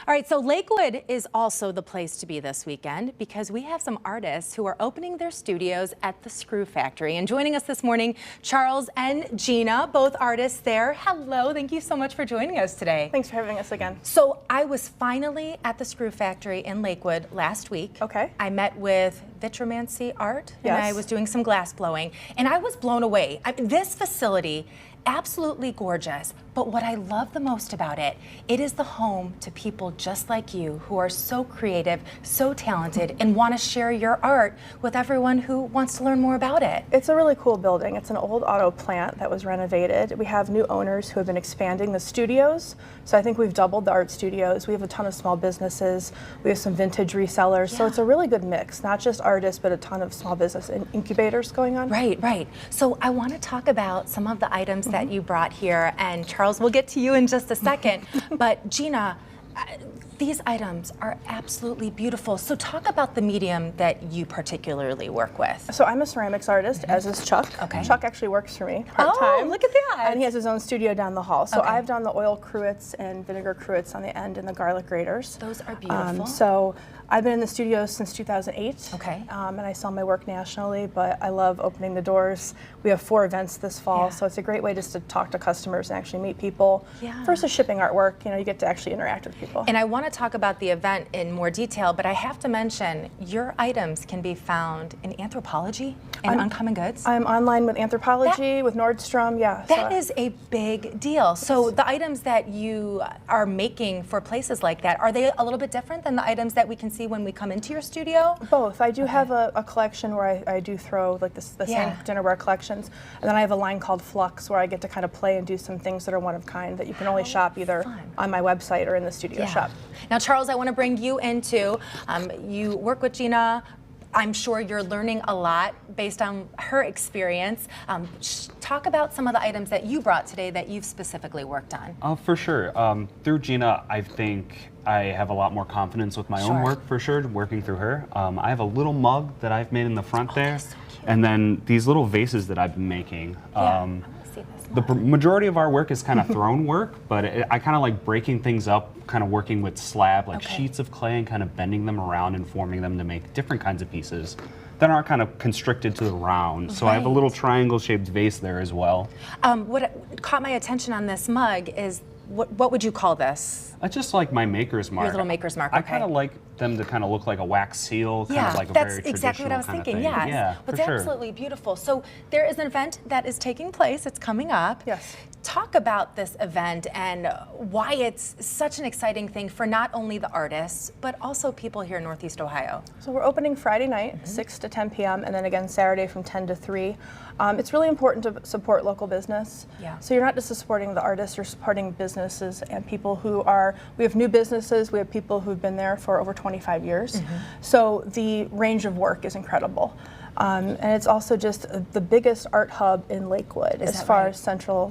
All right, so Lakewood is also the place to be this weekend because we have some artists who are opening their studios at the Screw Factory. And joining us this morning, Charles and Gina, both artists there. Hello, thank you so much for joining us today. Thanks for having us again. So I was finally at the Screw Factory in Lakewood last week. Okay. I met with Vitromancy Art, and Yes. I was doing some glass blowing, and I was blown away. This facility, absolutely gorgeous, but what I love the most about it, it is the home to people just like you who are so creative, so talented, and want to share your art with everyone who wants to learn more about it. It's a really cool building. It's an old auto plant that was renovated. We have new owners who have been expanding the studios. So I think we've doubled the art studios. We have a ton of small businesses. We have some vintage resellers. So it's a really good mix, not just artists, but a ton of small business incubators going on. Right, right. So I want to talk about some of the items that you brought here, and Charles, we'll get to you in just a second. But Gina, these items are absolutely beautiful. So talk about the medium that you particularly work with. So I'm a ceramics artist, as is Chuck. Okay. Chuck actually works for me part-time. Oh, look at that. And he has his own studio down the hall. So Okay. I've done the oil cruets and vinegar cruets on the end and the garlic graters. Those are beautiful. So I've been in the studio since 2008. Okay. And I sell my work nationally, but I love opening the doors. We have 4 events this fall, Yeah. so it's a great way just to talk to customers and actually meet people. Yeah. Versus shipping artwork, you get to actually interact with people. And I want to talk about the event in more detail, but I have to mention your items can be found in Anthropologie and Uncommon Goods. I'm online with Anthropologie, with Nordstrom, yeah. That is a big deal. So the items that you are making for places like that, are they a little bit different than the items that we can see when we come into your studio? Both. I do have a collection where I do throw like the same dinnerware collections, and then I have a line called Flux where I get to kind of play and do some things that are one of kind that you can only shop either on my website or in the studio shop. Now, Charles, I want to bring you into, you work with Gina. I'm sure you're learning a lot based on her experience. Talk about some of the items that you brought today that you've specifically worked on. For sure. Through Gina, I think I have a lot more confidence with my own work, for sure, working through her. I have a little mug that I've made in the front there, that's so cute. and then these little vases that I've been making. I want to see this. The majority of our work is kind of thrown work, but I kind of like breaking things up, kind of working with slab, like sheets of clay, and kind of bending them around and forming them to make different kinds of pieces that aren't kind of constricted to the round. So I have a little triangle-shaped vase there as well. What caught my attention on this mug is, what would you call this? It's just like my maker's mark. Your little maker's mark, I okay. kind of like them to kind of look like a wax seal, kind Yeah, of like a that's very exactly what I was traditional thinking. kind of thing. Yes, Yeah, but for it's sure. absolutely beautiful. So there is an event that is taking place. It's coming up. Yes. Talk about this event and why it's such an exciting thing for not only the artists but also people here in Northeast Ohio. So we're opening Friday night, 6 to 10 p.m., and then again Saturday from 10 to 3. It's really important to support local business. Yeah. So you're not just supporting the artists, you're supporting businesses and people who are, we have new businesses, we have people who've been there for over 25 years. So the range of work is incredible. And it's also just the biggest art hub in Lakewood as far as central,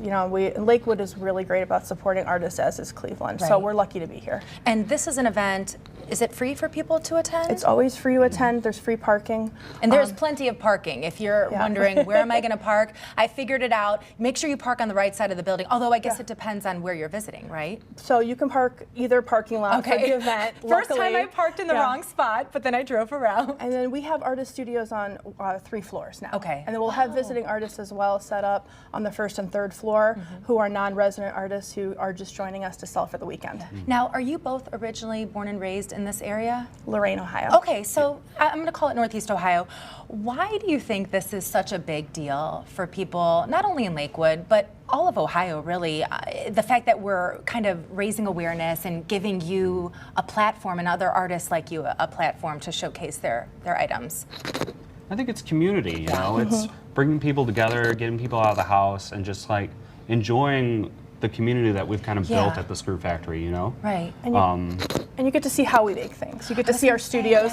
Lakewood is really great about supporting artists, as is Cleveland. So we're lucky to be here. And this is an event, is it free for people to attend? It's always free to attend, there's free parking. And there's plenty of parking. If you're wondering, where am I going to park? I figured it out. Make sure you park on the right side of the building, although I guess it depends on where you're visiting, right? So you can park either parking lot for the event. First luckily. time I parked in the wrong spot, but then I drove around. And then we have artist studios on 3 floors now. Okay. And then we'll have visiting artists as well set up on the 1st and 3rd floor who are non-resident artists who are just joining us to sell for the weekend. Now, are you both originally born and raised in this area? Lorain, Ohio. Okay, so I'm going to call it Northeast Ohio. Why do you think this is such a big deal for people, not only in Lakewood, but all of Ohio, really? The fact that we're kind of raising awareness and giving you a platform and other artists like you a platform to showcase their items. I think it's community, you know? It's bringing people together, getting people out of the house, and just like enjoying the community that we've kind of built at the Screw Factory, you know? Right. And you get to see how we make things. You get to see our studios.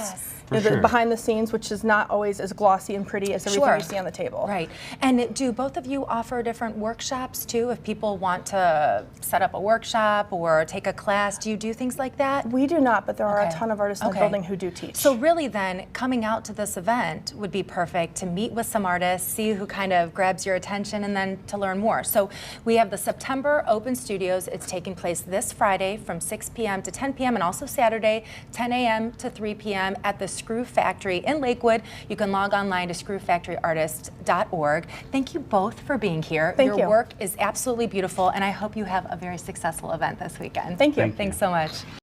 the sure. behind the scenes, which is not always as glossy and pretty as everything Sure. you see on the table. Right. And do both of you offer different workshops too? If people want to set up a workshop or take a class, do you do things like that? We do not, but there are a Okay. ton of artists in the Okay. building who do teach. So really then, coming out to this event would be perfect to meet with some artists, see who kind of grabs your attention, and then to learn more. So we have the September Open Studios. It's taking place this Friday from 6 p.m. to 10 p.m. and also Saturday, 10 a.m. to 3 p.m. at the Screw Factory in Lakewood. You can log online to screwfactoryartist.org. Thank you both for being here. Thank Your you. work is absolutely beautiful, and I hope you have a very successful event this weekend. Thank you. Thank you. Thanks so much.